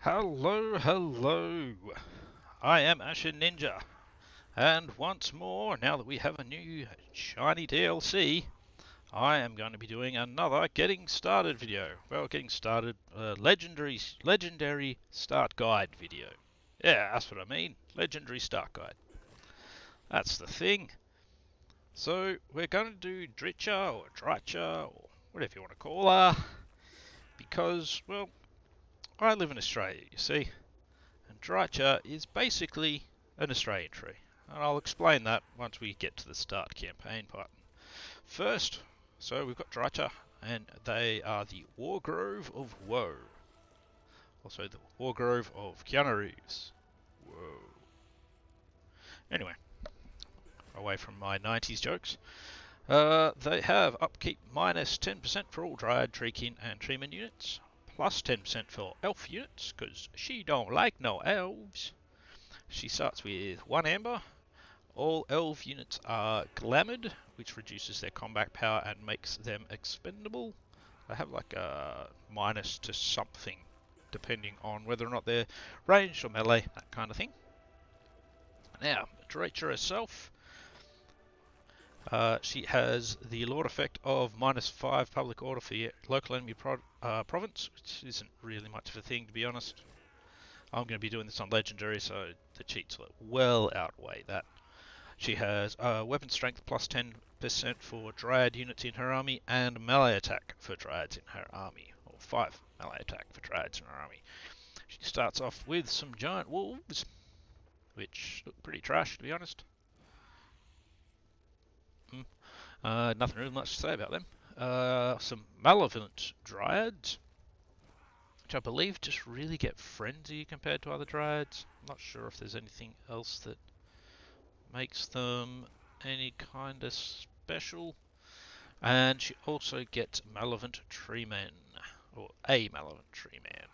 Hello, hello. I am Asher Ninja, and once more, now that we have a new shiny DLC, I am going to be doing another getting started video. Well, getting started, legendary start guide video. Yeah, that's what I mean. Legendary start guide. That's the thing. So we're going to do Drycha or Drycha or whatever you want to call her, because well, I live in Australia, you see. And Drycha is basically an Australian tree. And I'll explain that once we get to the start campaign part. First, so we've got Drycha, and they are the Wargrove of Woe. Also the Wargrove of Keanu Reeves. Whoa. Anyway, away from my 90s jokes. They have upkeep minus 10% for all Dryad, Treekin, and Treeman units. Plus 10% for elf units, because she don't like no elves. She starts with 1 amber. All elf units are glamoured, which reduces their combat power and makes them expendable. They have like a minus to something, depending on whether or not they're ranged or melee, that kind of thing. Now, Drycha herself, she has the Lord effect of -5 public order for local enemy province, which isn't really much of a thing, to be honest. I'm going to be doing this on Legendary, so the cheats will well outweigh that. She has weapon strength plus 10% for Dryad units in her army, and melee attack for Dryads in her army, or 5 melee attack for Dryads in her army. She starts off with some giant wolves, which look pretty trash, to be honest. Nothing really much to say about them. Some malevolent Dryads, which I believe just really get frenzy compared to other Dryads. I'm not sure if there's anything else that makes them any kind of special. And she also gets Malevolent Treeman, or a Malevolent Treeman.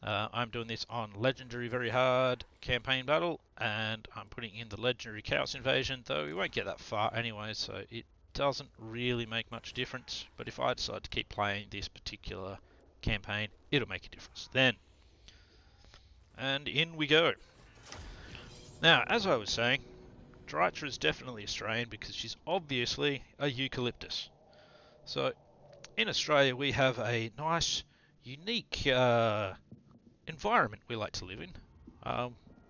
I'm doing this on Legendary Very Hard Campaign Battle, and I'm putting in the Legendary Chaos Invasion, though we won't get that far anyway, so it doesn't really make much difference. But if I decide to keep playing this particular campaign, it'll make a difference then. And in we go. Now, as I was saying, Drycha is definitely Australian because she's obviously a eucalyptus. So, in Australia, we have a nice, unique environment we like to live in,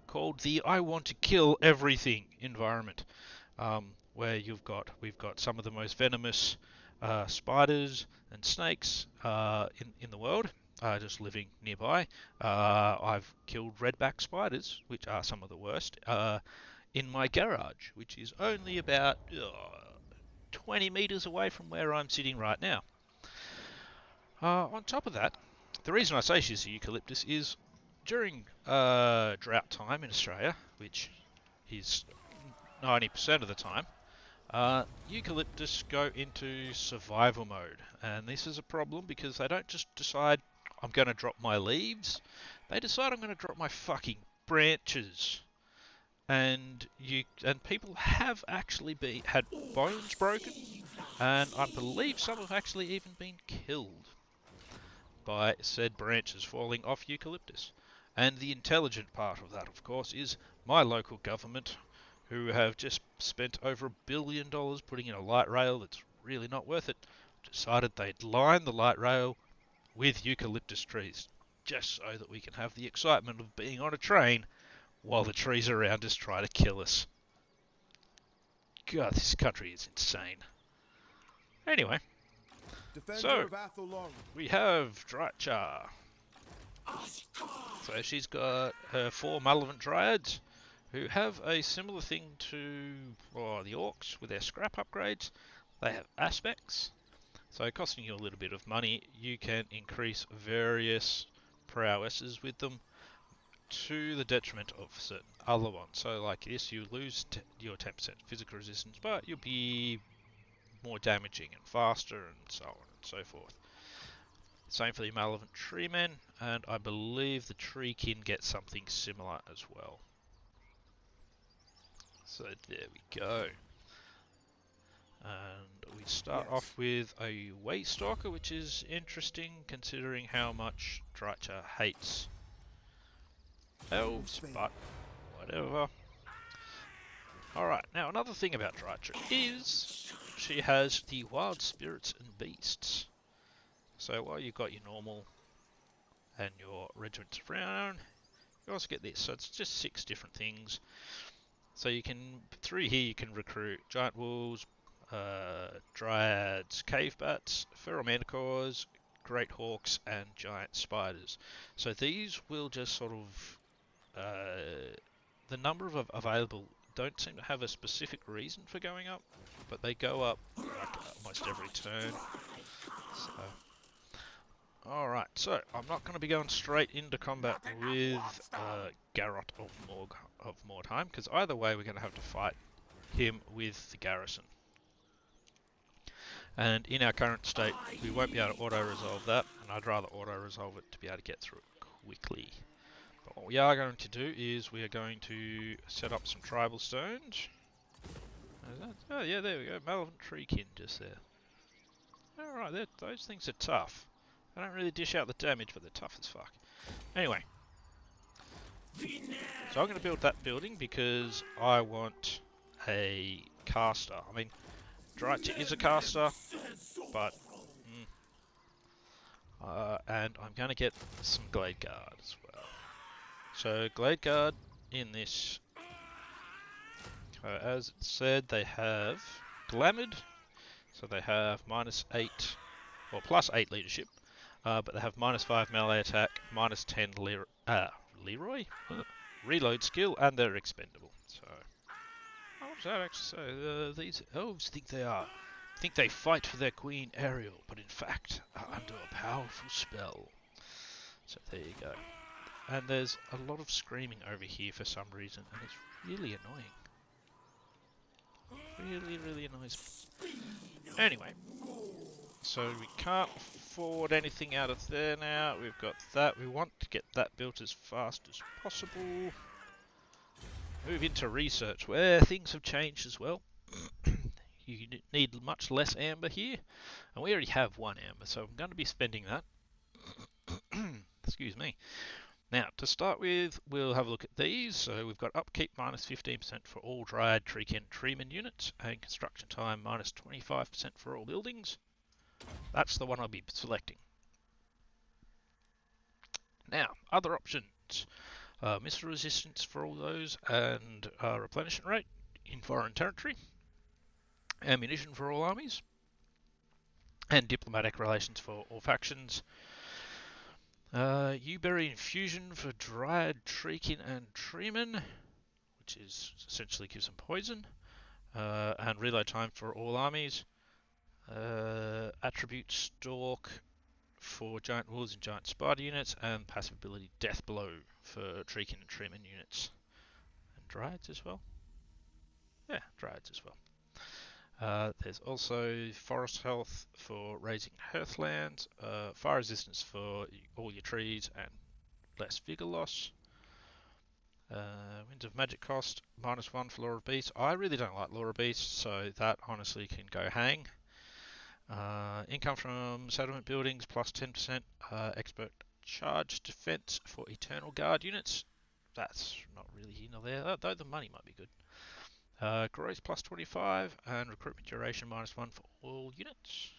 called the "I want to kill everything" environment, where we've got some of the most venomous spiders and snakes in the world. Just living nearby. I've killed redback spiders, which are some of the worst, in my garage, which is only about 20 meters away from where I'm sitting right now. On top of that, the reason I say she's a eucalyptus is during drought time in Australia, which is 90% of the time, eucalyptus go into survival mode. And this is a problem because they don't just decide, I'm going to drop my leaves. They decide, I'm going to drop my fucking branches. And people have actually had bones broken, and I believe some have actually even been killed by said branches falling off eucalyptus. And the intelligent part of that, of course, is my local government, who have just spent over $1 billion putting in a light rail that's really not worth it, decided they'd line the light rail with eucalyptus trees, just so that we can have the excitement of being on a train while the trees around us try to kill us. God, this country is insane. Anyway, so we have Drycha. So she's got her 4 malevolent dryads, who have a similar thing to the orcs with their scrap upgrades. They have aspects, so costing you a little bit of money, you can increase various prowesses with them to the detriment of certain other ones. So like this, you lose your 10% physical resistance, but you'll be more damaging and faster and so on and so forth. Same for the Malevolent Treemen, and I believe the Treekin gets something similar as well. So there we go. And we start off with a Way Stalker, which is interesting considering how much Drycha hates elves, but whatever. Alright, now another thing about Drycha is she has the wild spirits and beasts. So while you've got your normal and your regiments around, you also get this. So it's just 6 different things. So you can, through here you can recruit giant wolves, dryads, cave bats, feral manticores, great hawks, and giant spiders. So these will just sort of, the number of available don't seem to have a specific reason for going up, but they go up like almost every turn. So, alright, so I'm not going to be going straight into combat with Garrot of Mordheim, because either way we're going to have to fight him with the garrison. And in our current state, we won't be able to auto-resolve that, and I'd rather auto-resolve it to be able to get through it quickly. But what we are going to do is we are going to set up some tribal stones. Oh yeah, there we go, Malevolent Treekin just there. Alright, those things are tough. They don't really dish out the damage, but they're tough as fuck. Anyway. So I'm going to build that building because I want a caster. I mean, Drycha is a caster, but... and I'm going to get some Glade Guard as well. So Glade Guard in this, as it said, they have Glamoured, so they have -8, or +8 leadership, but they have -5 melee attack, -10 Leroy? Reload skill, and they're expendable. So, what does that actually say? These elves think they fight for their queen Ariel, but in fact are under a powerful spell. So there you go. And there's a lot of screaming over here for some reason, and it's really annoying. Really annoys me. Anyway, so we can't afford anything out of there now. We've got that. We want to get that built as fast as possible. Move into research, where things have changed as well. You need much less amber here, and we already have 1 amber, so I'm going to be spending that. Excuse me. Now, to start with, we'll have a look at these. So we've got upkeep -15% for all Dryad, Treekin, Treeman units, and construction time -25% for all buildings. That's the one I'll be selecting. Now, other options. Missile resistance for all those, and replenishment rate in foreign territory. Ammunition for all armies. And diplomatic relations for all factions. Uberry infusion for Dryad, Treekin, and Treeman, which is essentially gives them poison, and reload time for all armies. Attribute Stalk for giant wolves and giant spider units, and passive ability Death Blow for Treekin and Treeman units, and Dryads as well. Yeah, Dryads as well. There's also Forest Health for raising heathlands, fire resistance for all your trees, and less vigor loss. Winds of Magic cost, -1 for Law of Beasts. I really don't like Law of Beasts, so that honestly can go hang. Income from settlement buildings, +10%. Expert charge defense for Eternal Guard units. That's not really here nor there, though the money might be good. Growth +25, and recruitment duration -1 for all units.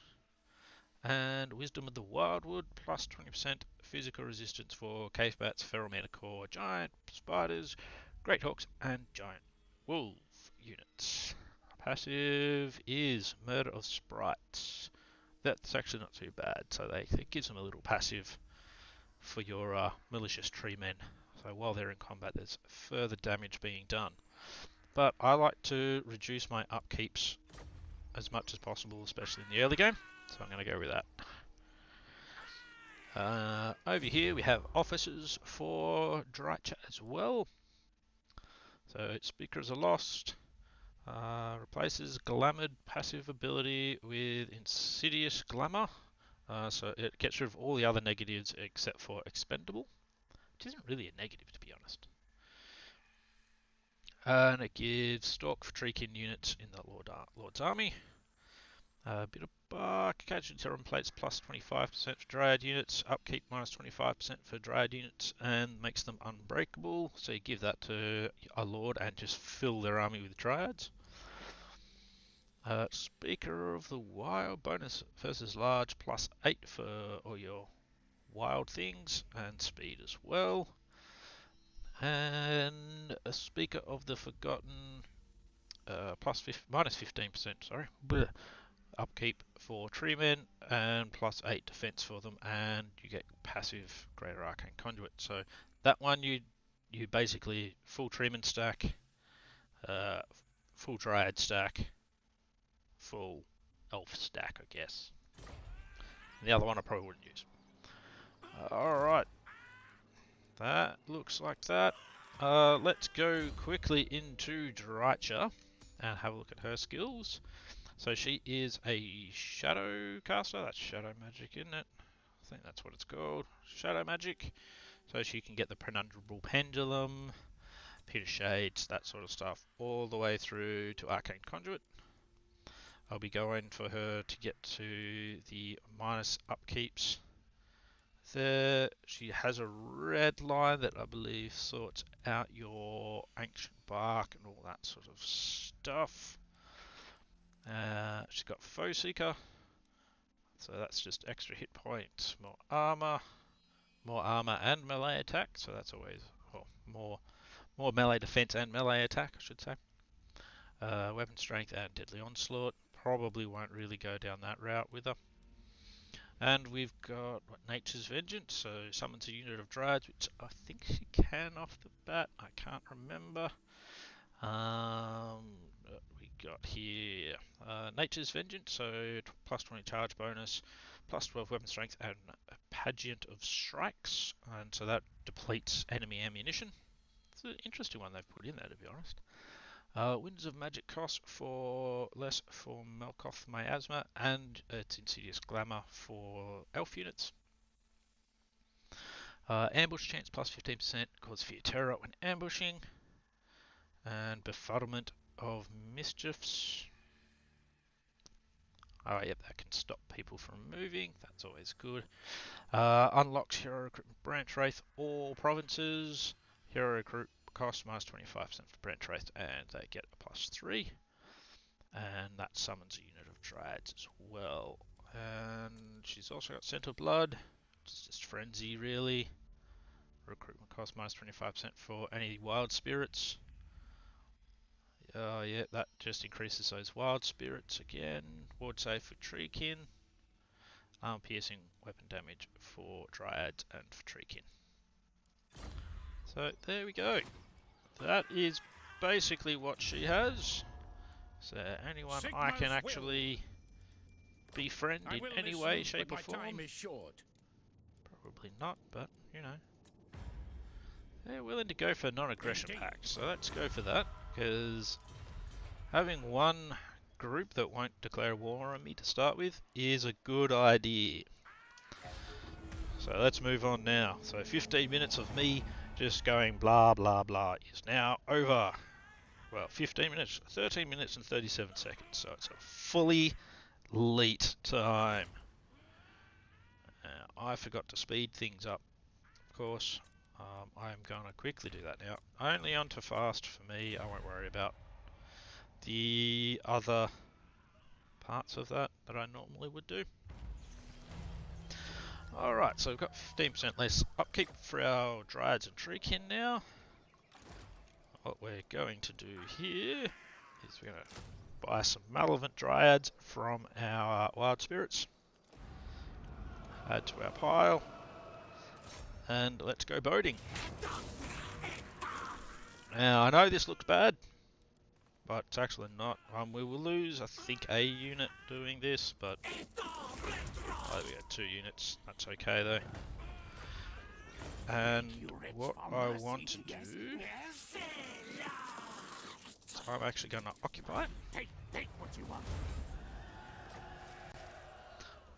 And Wisdom of the Wildwood, +20%, physical resistance for cave bats, feral manticore, giant spiders, great hawks, and giant wolf units. Passive is Murder of Sprites. That's actually not too bad, so it gives them a little passive for your malicious tree men. So while they're in combat, there's further damage being done. But I like to reduce my upkeeps as much as possible, especially in the early game, so I'm going to go with that. Over here we have officers for Drycha as well. So Speakers are Lost, replaces Glamoured passive ability with Insidious Glamour, so it gets rid of all the other negatives except for Expendable, which isn't really a negative to be honest. And it gives Stalk for Treekin units in the Lord's Army. A bit of bark, casualty terrain plates plus 25% for Dryad units, upkeep minus 25% for Dryad units, and makes them unbreakable. So you give that to a Lord and just fill their army with Dryads. Speaker of the Wild, bonus versus large, plus 8 for all your wild things, and speed as well. And a Speaker of the Forgotten, minus 15%, sorry. Blech. Upkeep for treemen and plus 8 defense for them, and you get passive Greater Arcane Conduit. So that one you basically full treeman stack, full Dryad stack, full elf stack, I guess. And the other one I probably wouldn't use. Alright, that looks like that. Let's go quickly into Drycha and have a look at her skills. So she is a shadow caster. That's shadow magic, isn't it? I think that's what it's called. Shadow magic. So she can get the Penumbrable Pendulum, Peter Shades, that sort of stuff, all the way through to Arcane Conduit. I'll be going for her to get to the minus upkeeps. There, she has a red line that I believe sorts out your ancient bark and all that sort of stuff. She's got Foe Seeker, so that's just extra hit points, more armor and melee attack. So that's always more melee defense and melee attack, I should say. Weapon strength and deadly onslaught. Probably won't really go down that route with her. And we've got Nature's Vengeance, so summons a unit of Dryads, which I think she can off the bat. I can't remember. We got here Nature's Vengeance, so plus 20 charge bonus, plus 12 weapon strength, and a Pageant of Strikes, and so that depletes enemy ammunition. It's an interesting one they've put in there, to be honest. Winds of Magic cost for less for Melkoth Miasma, and its Insidious Glamour for elf units. Ambush chance plus 15%, cause fear terror when ambushing. And Befuddlement of Mischiefs. Oh, yep, that can stop people from moving. That's always good. Unlocks Hero Recruitment Branch Wraith, all provinces. Hero Recruit cost minus 25% for Branch Wraith, and they get a plus 3. And that summons a unit of Dryads as well. And she's also got Scent of Blood. It's just Frenzy, really. Recruitment cost minus 25% for any wild spirits. Yeah, that just increases those wild spirits again. Ward save for Treekin. Arm piercing weapon damage for Dryads and for Treekin. So there we go. That is basically what she has. Is there anyone Sigma's I can actually befriend in any way, shape or form? Probably not, but you know. They're willing to go for non-aggression pact, so let's go for that, because having one group that won't declare war on me to start with is a good idea. So let's move on now. So 15 minutes of me just going blah blah blah is now over. Well, 15 minutes, 13 minutes and 37 seconds, so it's a fully elite time. I forgot to speed things up, of course. I'm going to quickly do that now. Only onto fast for me, I won't worry about the other parts of that I normally would do. Alright, so we've got 15% less upkeep for our Dryads and Treekin now. What we're going to do here is we're going to buy some Malevolent Dryads from our Wild Spirits. Add to our pile. And let's go boating. Now, I know this looks bad, but it's actually not. We will lose, I think, a unit doing this, but we got 2 units. That's okay, though. And what I want to do, I'm actually going to occupy it.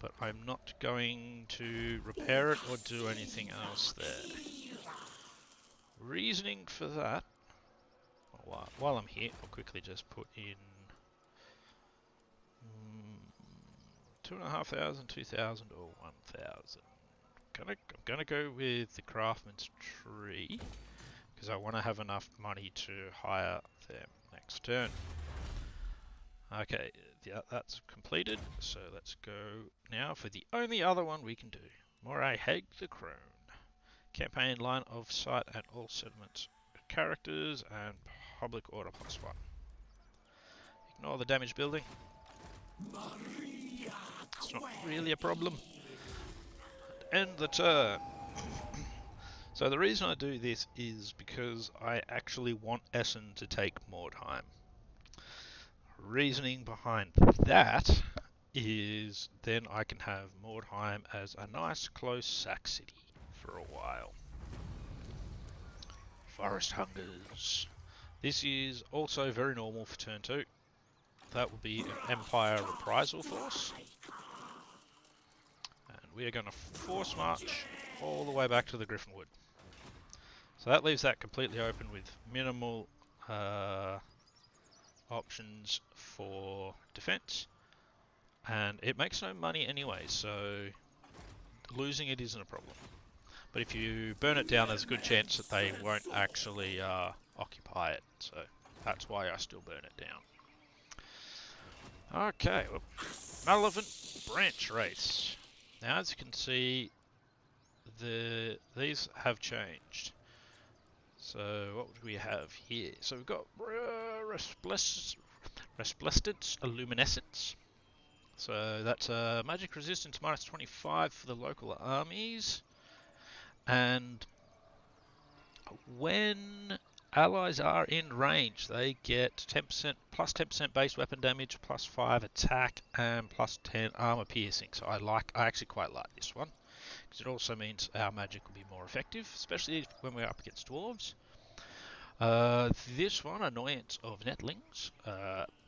But I'm not going to repair it or do anything else there. Reasoning for that, while I'm here, I'll quickly just put in 2,500, 2,000, or 1,000. I'm gonna go with the craftsman's tree because I want to have enough money to hire them next turn. Okay, yeah, that's completed. So let's go now for the only other one we can do. Moray Hague the Crone. Campaign line of sight and all settlements characters and public order +1. Ignore the damage building. It's not really a problem. End the turn. So the reason I do this is because I actually want Essen to take Mordheim. Reasoning behind that is then I can have Mordheim as a nice close sack city for a while. Forest Hungers. This is also very normal for turn 2. That will be an Empire Reprisal Force. And we are going to force march all the way back to the Griffinwood. So that leaves that completely open with minimal options for defense. And it makes no money anyway, so losing it isn't a problem. But if you burn it down, there's a good chance that they won't actually occupy it. So that's why I still burn it down. Okay, well, Malevolent Branch Wraiths. Now as you can see, these have changed. So what would we have here? So we've got Resplendent Luminescence. So that's magic resistance -25 for the local armies. And when allies are in range, they get 10% plus 10% base weapon damage, +5 attack, and +10 armor piercing. So I actually quite like this one because it also means our magic will be more effective, especially when we're up against dwarves. This one, Annoyance of Netlings.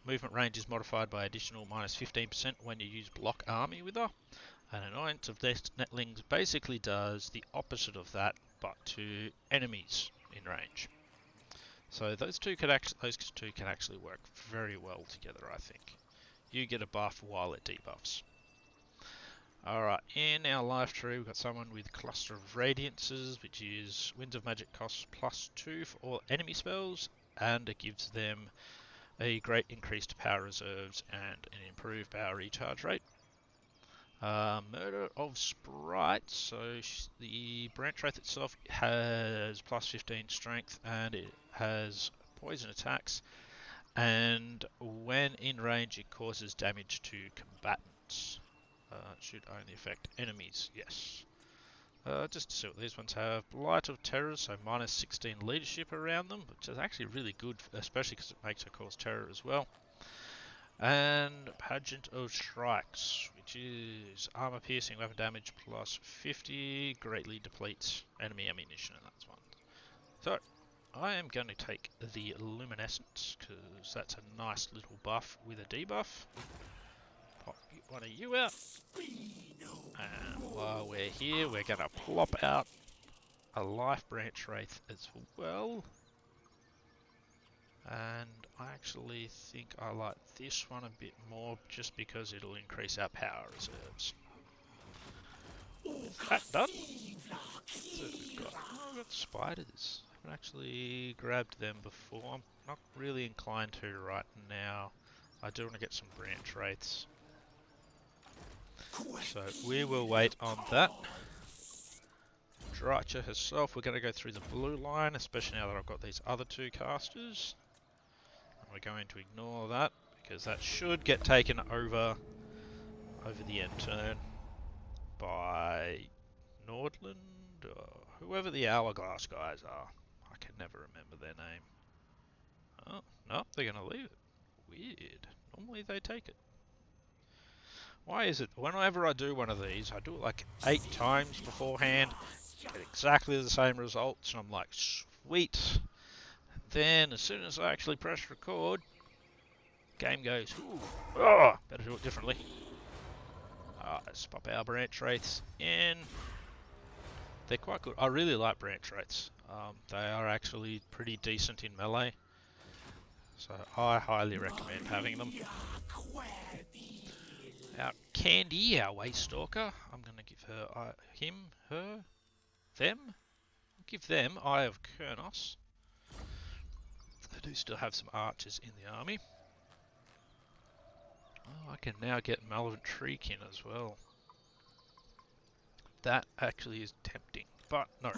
Movement range is modified by additional -15% when you use block army with her. An Annoyance of Netlings basically does the opposite of that, but to enemies in range. So those two can actually work very well together, I think. You get a buff while it debuffs. Alright, in our life tree we've got someone with Cluster of Radiances, which is Winds of Magic costs +2 for all enemy spells, and it gives them a great increase to power reserves and an improved power recharge rate. Murder of Sprites, so the Branch Wraith itself has +15 strength and it has poison attacks, and when in range it causes damage to combatants. Should only affect enemies, yes. Just to see what these ones have. Blight of Terror, so -16 leadership around them, which is actually really good, especially because it makes her cause terror as well. And Pageant of Strikes, which is armor piercing, weapon damage +50, greatly depletes enemy ammunition, and that's one. So, I am going to take the Luminescence, because that's a nice little buff with a debuff. Pop one of you out. And while we're here, we're going to plop out a Life Branch Wraith as well. And I actually think I like this one a bit more just because it'll increase our power reserves. That done. So we've got spiders. I haven't actually grabbed them before. I'm not really inclined to right now. I do want to get some branch wraiths. So we will wait on that. Drycha herself, we're going to go through the blue line, especially now that I've got these other two casters. And we're going to ignore that because that should get taken over the end turn by Nordland or whoever the Hourglass guys are. I can never remember their name. Oh, no, they're going to leave it. Weird. Normally they take it. Why is it whenever I do one of these, I do it like 8 times beforehand, get exactly the same results, and I'm like, sweet. Then, as soon as I actually press record, game goes, ooh, oh, better do it differently. Let's pop our branch wraiths in. They're quite good. I really like branch wraiths. They are actually pretty decent in melee, so I highly recommend having them. Our Candy, our way stalker. I'm going to give her, him, her, them. I'll give them Eye of Kurnos. I do still have some archers in the army. Oh, I can now get Malevolent Treekin as well. That actually is tempting, but no.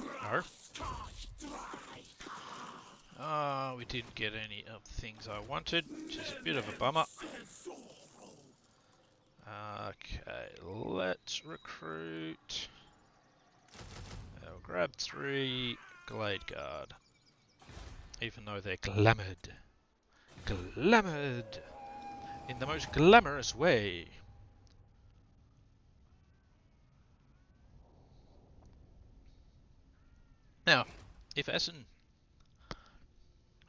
Ah, we didn't get any of the things I wanted, which is a bit of a bummer. Okay, let's recruit. I'll grab 3 Glade Guard. Even though they're glamoured. Glamoured! In the most glamorous way. Now, if Essen...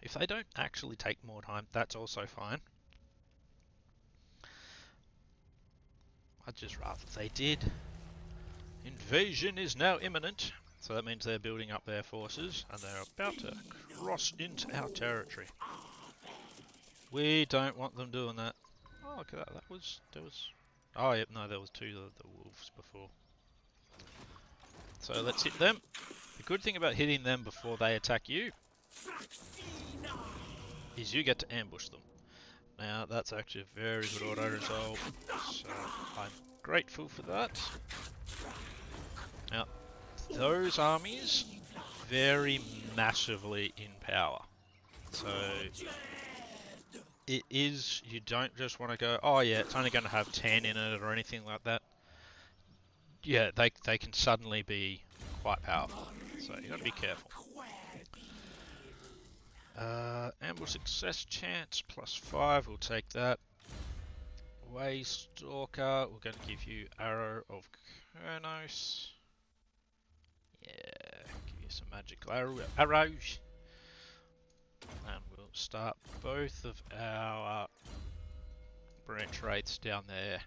if they don't actually take more time, that's also fine. I'd just rather they did. Invasion is now imminent. So that means they're building up their forces and they're about to cross into our territory. We don't want them doing that. Oh, look at that. There was... oh, yep, no, there was 2 of the wolves before. So let's hit them. The good thing about hitting them before they attack you is you get to ambush them. Now, that's actually a very good auto resolve, so I'm grateful for that. Now, those armies vary massively in power. So, it is, you don't just want to go, oh yeah, it's only going to have 10 in it or anything like that. Yeah, they can suddenly be quite powerful, so you got to be careful. Ambush success chance +5, we'll take that. Way Stalker, we're going to give you Arrow of Kurnos. Yeah, give you some magical arrows. And we'll start both of our branch wraiths down there.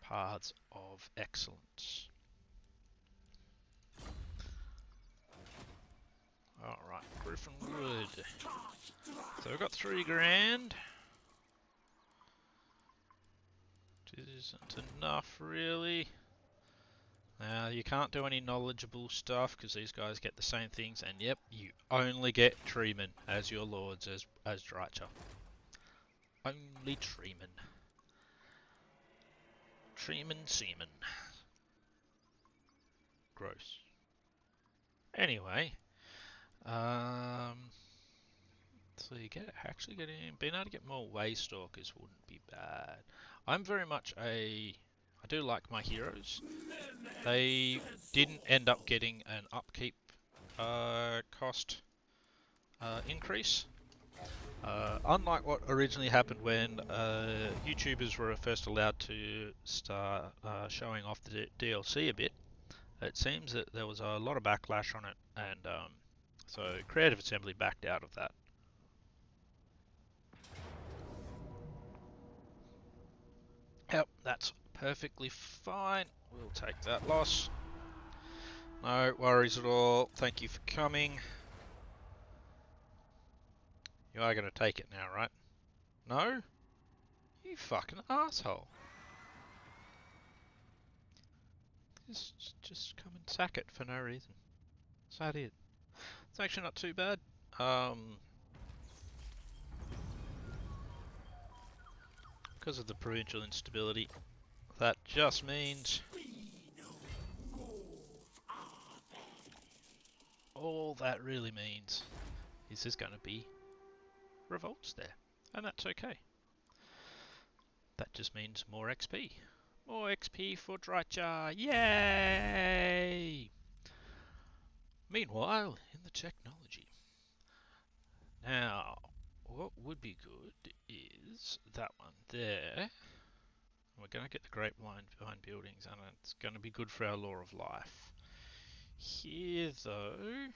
Paths of excellence. Alright, Griffin Wood. So we've got 3 grand. Which isn't enough really. Now you can't do any knowledgeable stuff because these guys get the same things, and yep, you only get treemen as your lords as Drycha. Only treemen. Treeman seaman. Gross. Anyway, so you actually being able to get more way stalkers wouldn't be bad. I'm very much I do like my heroes. They didn't end up getting an upkeep cost increase. Unlike what originally happened when YouTubers were first allowed to start showing off the DLC a bit, it seems that there was a lot of backlash on it, and so Creative Assembly backed out of that. Yep, that's perfectly fine. We'll take that loss. No worries at all. Thank you for coming. You are going to take it now, right? No? You fucking asshole. Just come and sack it for no reason. Is that it? It's actually not too bad. Because of the provincial instability, that just means all that really means is there's going to be revolts there, and that's okay. That just means more XP. More XP for Drycha! Yay! Meanwhile, in the technology. Now, what would be good is that one there. We're going to get the grapevine behind buildings, and it's going to be good for our law of life. Here, though,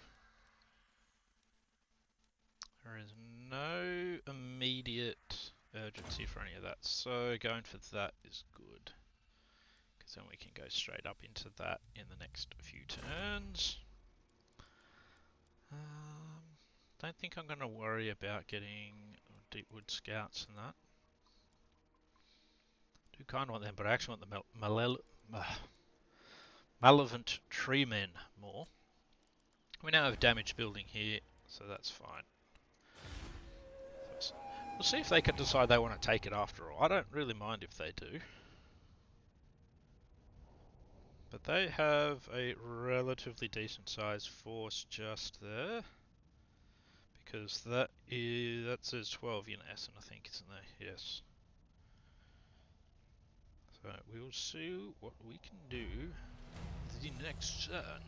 there is no immediate urgency for any of that, so going for that is good. Because then we can go straight up into that in the next few turns. Don't think I'm going to worry about getting Deepwood Scouts and that. do kind of want them, but I actually want the malevolent tree men more. We now have damage building here, so that's fine. We'll see if they can decide they want to take it after all. I don't really mind if they do. But they have a relatively decent sized force just there. Because that says 12 in Essen, I think, isn't there? Yes. So we'll see what we can do the next turn.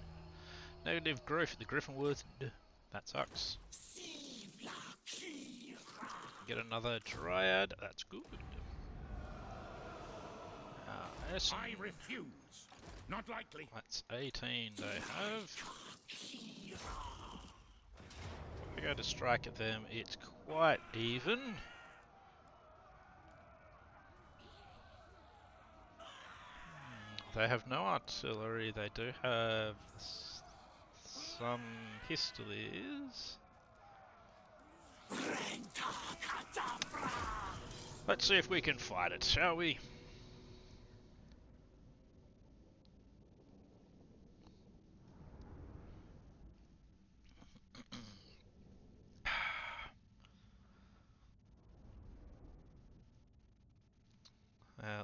Negative growth at the Griffin Wood. That sucks. Get another Dryad. That's good. Essen. I refuse. Not likely. That's 18 they have. We go to strike at them. It's quite even. They have no artillery. They do have some pistols. Let's see if we can fight it, shall we?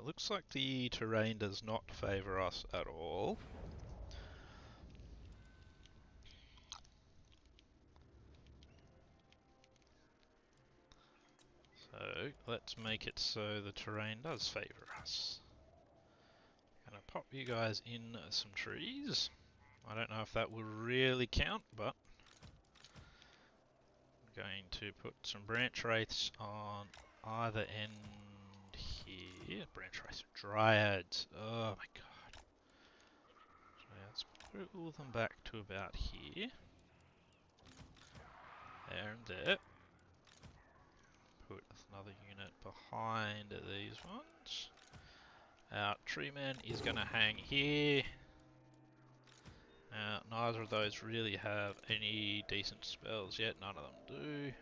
Looks like the terrain does not favour us at all. So let's make it so the terrain does favour us. Gonna pop you guys in some trees. I don't know if that will really count, but I'm going to put some branch wraiths on either end here. Branch wraiths, dryads. Oh my god. So let's put all them back to about here. There and there. Put another unit behind these ones. Our tree man is going to hang here. Neither of those really have any decent spells yet. None of them do.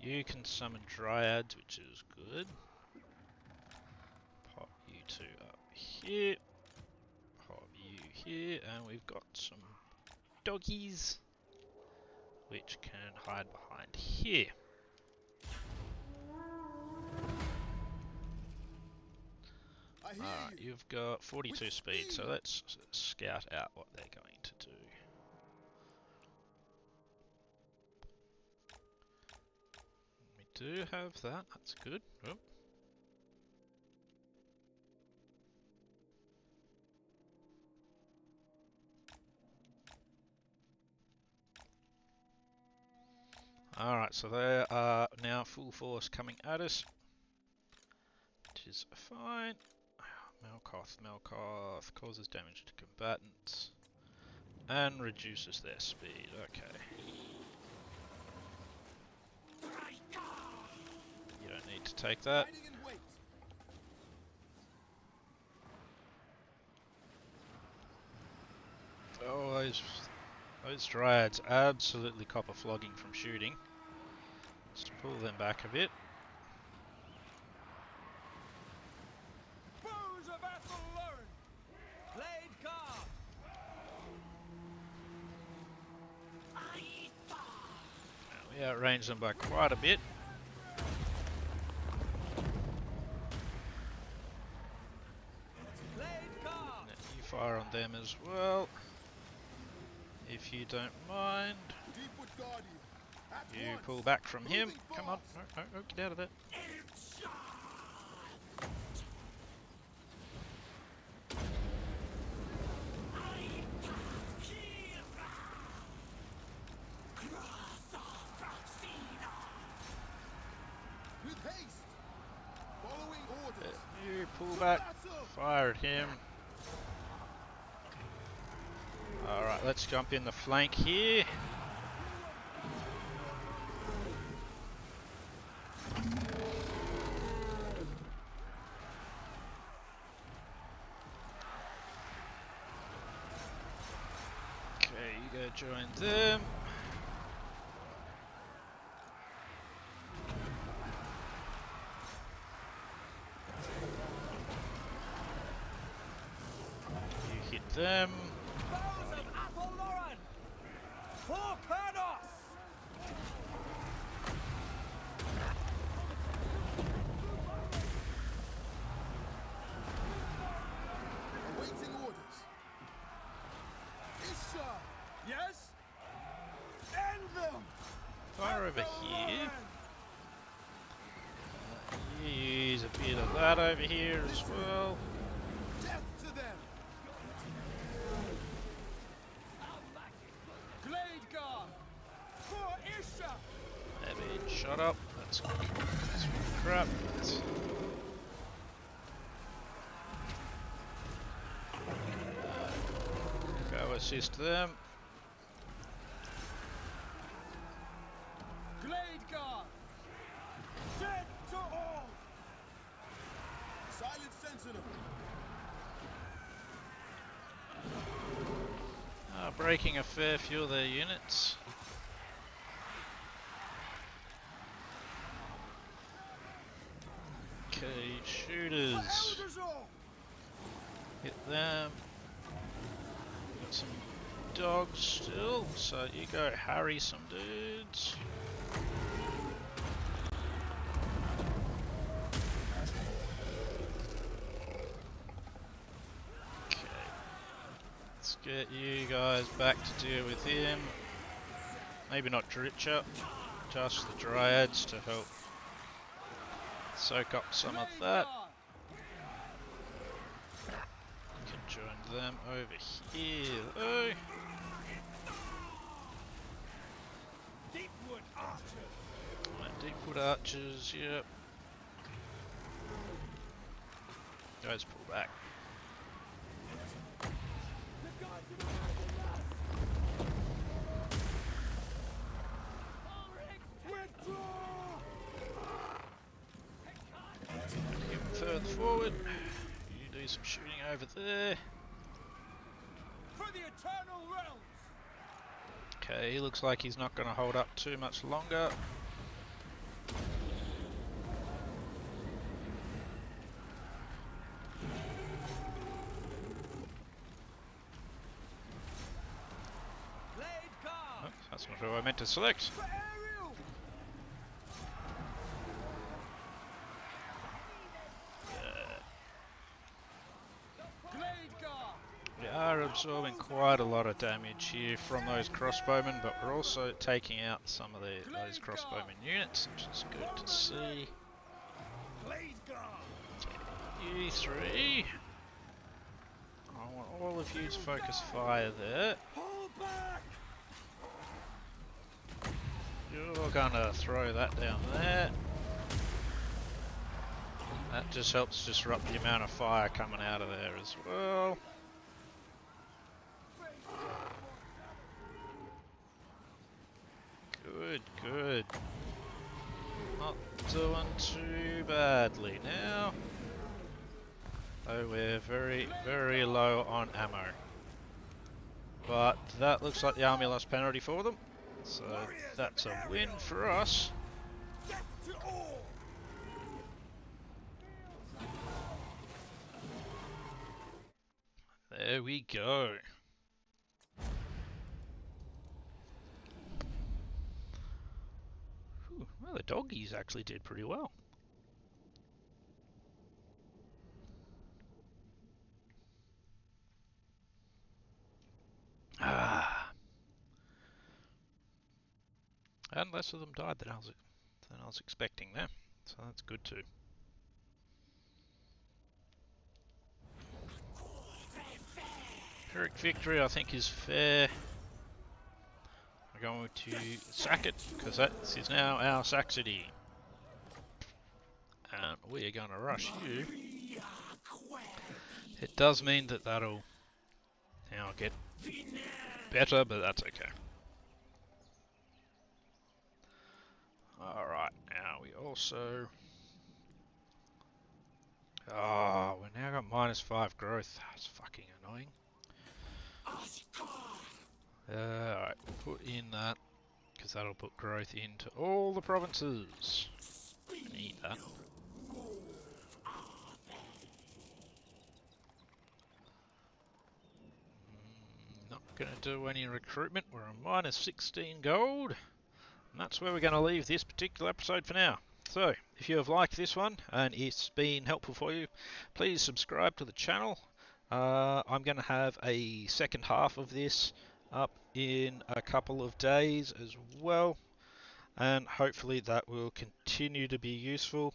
You can summon dryads, which is good. Pop you two up here. Pop you here. And we've got some doggies, which can hide behind here. Alright, you've got 42 speed, so let's scout out what they're going to do. We do have that, that's good. Oh. Alright, so they are now full force coming at us, which is fine. Melkoth causes damage to combatants and reduces their speed. Okay. You don't need to take that. Oh, those dryads absolutely cop a flogging from shooting. Let's pull them back a bit. We outrange them by quite a bit. You fire on them as well, if you don't mind. You pull back from him. Come on, no, get out of there. You pull back, fire at him. Alright, let's jump in the flank here. Okay, you go join them. them. Foes of Athol Loren! For Kurnos! Awaiting orders. Isha! Yes? End them! Fire over here. Use a bit of that over here as well. Death to them! Glade Guard! For Isha! Maybe shut up. That's crap. Go assist them. Glade Guard! Dead to all! Silent Sentinel! Breaking a fair few of their units. Okay, shooters. Hit them. Got some dogs still, so you go harry some dudes. Okay. Let's get you guys back to deal with him. Maybe not Drycha, just the Dryads to help soak up some of that. Can join them over here though. Deepwood Archer! Deepwood archers, yep. Guys, pull back. Get further forward. You do some shooting over there. For the Eternal Realms! Okay, he looks like he's not going to hold up too much longer. Blade Guard! Oh, that's not who I meant to select. For Ariel! Blade Guard! We are absorbing quite a lot of damage here from those crossbowmen, but we're also taking out some of those crossbowman units, which is good to see. Blade Guard! You three. I want all of you to focus fire there. Pull back! You're gonna throw that down there. That just helps disrupt the amount of fire coming out of there as well. Good, good. Not doing too badly now. Though we're very, very low on ammo. But that looks like the army lost penalty for them. So that's a win for us. Death to all! There we go. Whew, well, the doggies actually did pretty well. Ah. And less of them died than I was expecting there. So that's good too. Pyrrhic victory, I think, is fair. We're going to sack it, because that is now our Saxony. And we are going to rush you. It does mean that that'll now get better, but that's okay. Alright, now we also... Oh, we now got -5 growth. That's fucking annoying. Alright, put in that, because that'll put growth into all the provinces. I need that. Gonna do any recruitment. We're on minus 16 gold. And that's where we're going to leave this particular episode for now. So, if you have liked this one and it's been helpful for you, please subscribe to the channel. I'm going to have a second half of this up in a couple of days as well, and hopefully that will continue to be useful.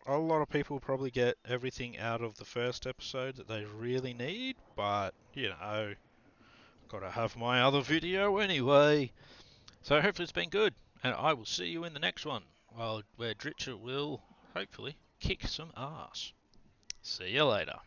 A lot of people probably get everything out of the first episode that they really need, but you know, gotta have my other video anyway. So hopefully it's been good, and I will see you in the next one, where Drycha will hopefully kick some ass. See you later.